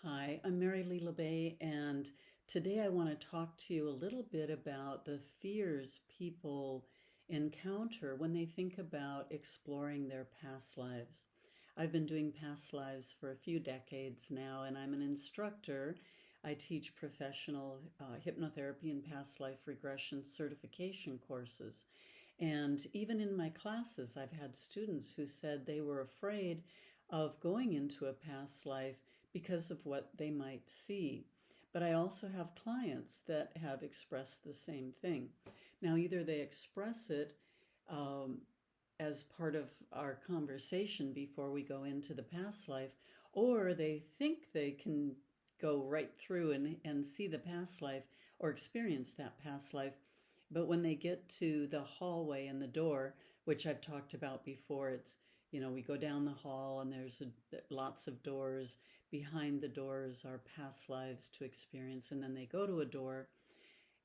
Hi, I'm Mary Lee LeBay, and today I want to talk to you a little bit about the fears people encounter when they think about exploring their past lives. I've been doing past lives for a few decades now, and I'm an instructor. I teach professional hypnotherapy and past life regression certification courses. And even in my classes, I've had students who said they were afraid of going into a past life because of what they might see. But I also have clients that have expressed the same thing. Now, either they express it um, as part of our conversation before we go into the past life, or they think they can go right through and see the past life or experience that past life. But when they get to the hallway and the door, which I've talked about before, we go down the hall and there's lots of doors. Behind the doors are past lives to experience. And then they go to a door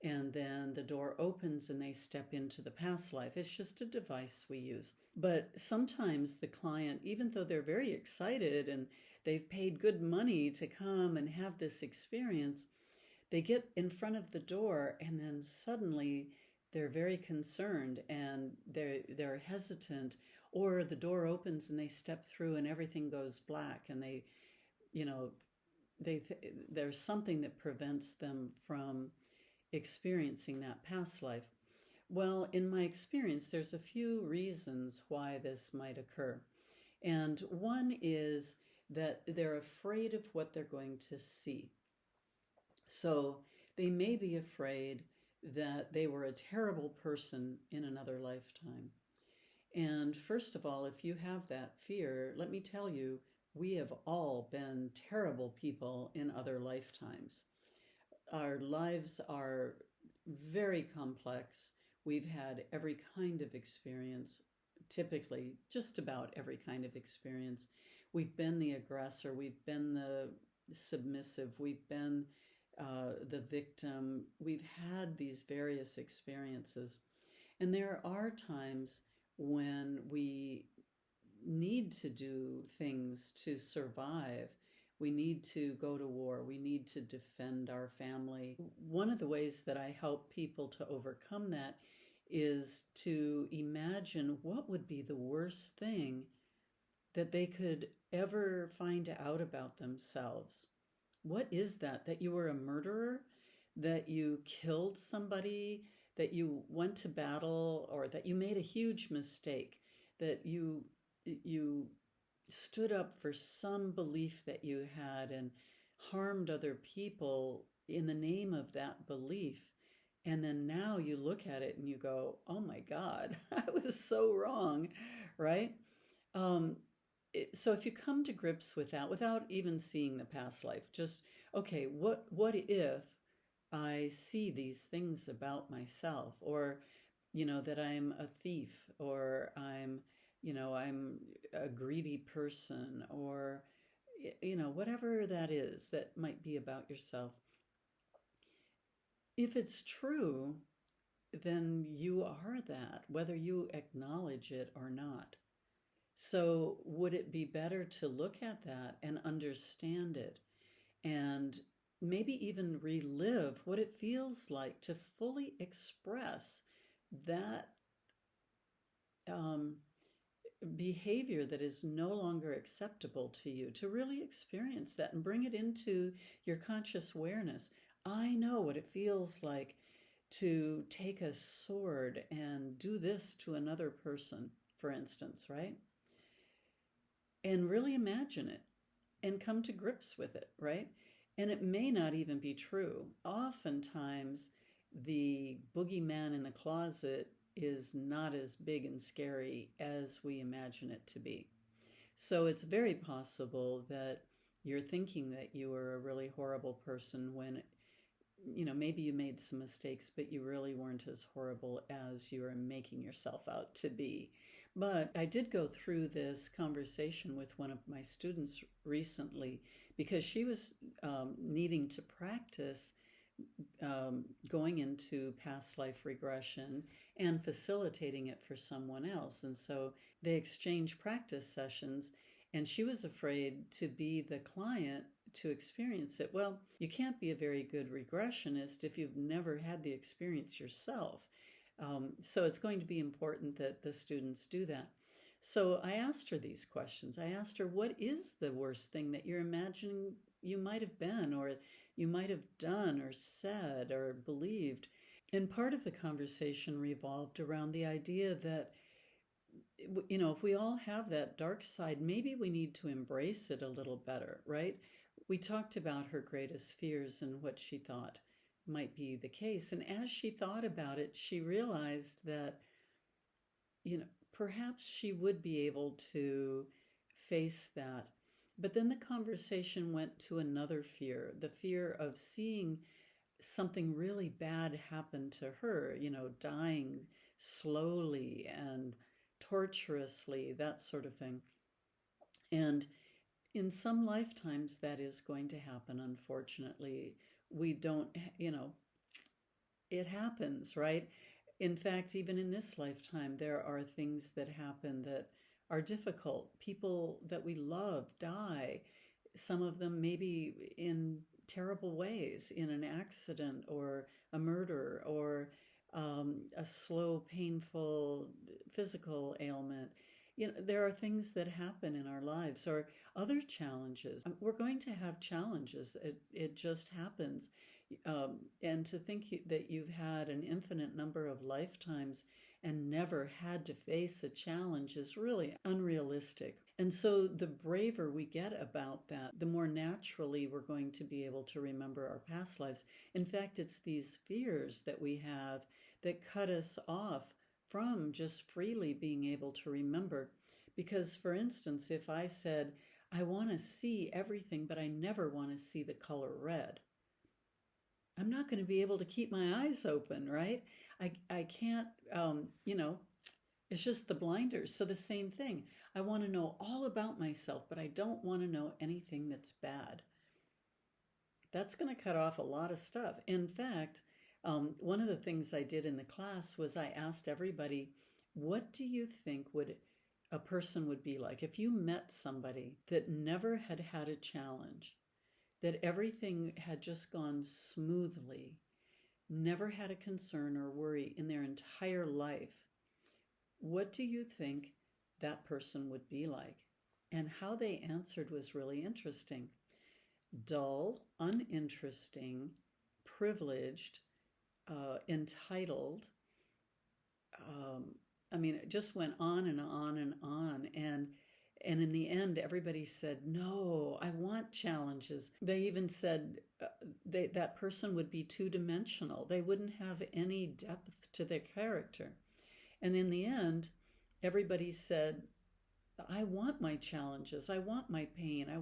and then the door opens and they step into the past life. It's just a device we use. But sometimes the client, even though they're very excited and they've paid good money to come and have this experience, they get in front of the door and then suddenly they're very concerned and they're hesitant, or the door opens and they step through and everything goes black, and you know there's something that prevents them from experiencing that past life. Well, in my experience, there's a few reasons why this might occur. And one is that they're afraid of what they're going to see. So they may be afraid that they were a terrible person in another lifetime. And first of all, if you have that fear, let me tell you, we have all been terrible people in other lifetimes. Our lives are very complex. We've had every kind of experience, typically just about every kind of experience. We've been the aggressor, we've been the submissive, we've been the victim. We've had these various experiences. And there are times when we need to do things to survive. We need to go to war. We need to defend our family. One of the ways that I help people to overcome that is to imagine what would be the worst thing that they could ever find out about themselves. What is that? That you were a murderer? That you killed somebody? That you went to battle? Or that you made a huge mistake? That you stood up for some belief that you had and harmed other people in the name of that belief. And then now you look at it and you go, oh my God, I was so wrong, right? Um, so if you come to grips with that without even seeing the past life, just, okay, what if I see these things about myself, or, that I'm a thief, or I'm a greedy person, or, whatever that is that might be about yourself. If it's true, then you are that, whether you acknowledge it or not. So, would it be better to look at that and understand it and maybe even relive what it feels like to fully express that um, behavior that is no longer acceptable to you, to really experience that and bring it into your conscious awareness? I know what it feels like to take a sword and do this to another person, for instance, right? And really imagine it and come to grips with it, right? And it may not even be true. Oftentimes, the boogeyman in the closet is not as big and scary as we imagine it to be. So it's very possible that you're thinking that you were a really horrible person when maybe you made some mistakes, but you really weren't as horrible as you were making yourself out to be. But I did go through this conversation with one of my students recently because she was needing to practice going into past life regression and facilitating it for someone else. And so they exchange practice sessions. And she was afraid to be the client to experience it. Well, you can't be a very good regressionist if you've never had the experience yourself. So it's going to be important that the students do that. So I asked her these questions. I asked her, what is the worst thing that you're imagining you might have been, or you might have done, or said, or believed? And part of the conversation revolved around the idea that, if we all have that dark side, maybe we need to embrace it a little better, right? We talked about her greatest fears and what she thought might be the case. And as she thought about it, she realized that, perhaps she would be able to face that. But then the conversation went to another fear, the fear of seeing something really bad happen to her, dying slowly and torturously, that sort of thing. And in some lifetimes, that is going to happen, unfortunately. We don't, it happens, right? In fact, even in this lifetime, there are things that happen that are difficult. People that we love die, some of them maybe in terrible ways, in an accident or a murder or a slow, painful physical ailment. There are things that happen in our lives or other challenges. We're going to have challenges. It just happens. And to think that you've had an infinite number of lifetimes and never had to face a challenge is really unrealistic. And so the braver we get about that, the more naturally we're going to be able to remember our past lives. In fact, it's these fears that we have that cut us off from just freely being able to remember. Because, for instance, if I said, I want to see everything, but I never want to see the color red, I'm not going to be able to keep my eyes open, right? I can't, it's just the blinders. So the same thing. I want to know all about myself, but I don't want to know anything that's bad. That's going to cut off a lot of stuff. In fact, one of the things I did in the class was I asked everybody, what do you think a person would be like if you met somebody that never had had a challenge, that everything had just gone smoothly, never had a concern or worry in their entire life? What do you think that person would be like? And how they answered was really interesting. Dull, uninteresting, privileged, entitled. It just went on and on and on. And in the end, everybody said, no, I want challenges. They even said that person would be two-dimensional. They wouldn't have any depth to their character. And in the end, everybody said, I want my challenges. I want my pain. I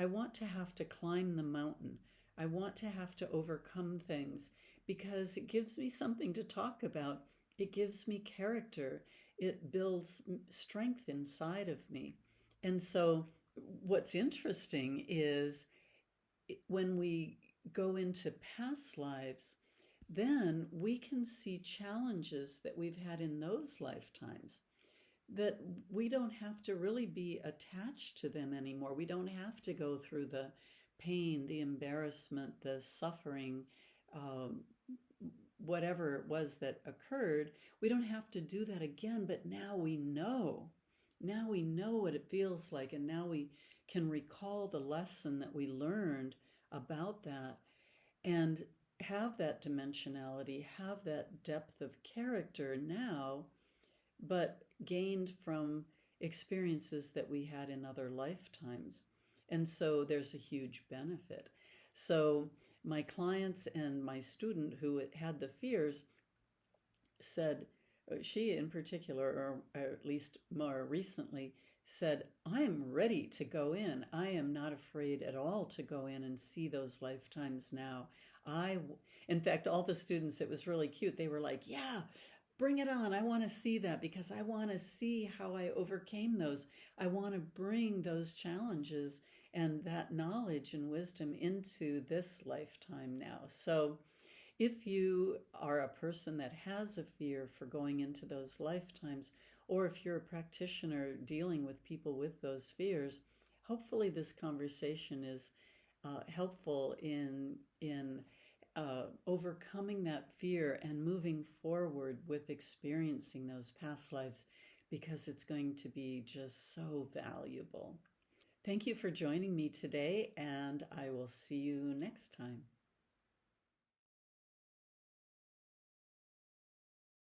want to have to climb the mountain. I want to have to overcome things because it gives me something to talk about. It gives me character. It builds strength inside of me. And so what's interesting is when we go into past lives, then we can see challenges that we've had in those lifetimes that we don't have to really be attached to them anymore. We don't have to go through the pain, the embarrassment, the suffering, whatever it was that occurred. We don't have to do that again, but now we know. Now we know what it feels like, and now we can recall the lesson that we learned about that and have that dimensionality, have that depth of character now, but gained from experiences that we had in other lifetimes. And so there's a huge benefit. So my clients and my student who had the fears said, she in particular, or at least more recently, said, I'm ready to go in. I am not afraid at all to go in and see those lifetimes now. In fact, all the students, it was really cute. They were like, yeah, bring it on. I want to see that because I want to see how I overcame those. I want to bring those challenges and that knowledge and wisdom into this lifetime now. So if you are a person that has a fear for going into those lifetimes, or if you're a practitioner dealing with people with those fears, hopefully this conversation is helpful in overcoming that fear and moving forward with experiencing those past lives, because it's going to be just so valuable. Thank you for joining me today, and I will see you next time.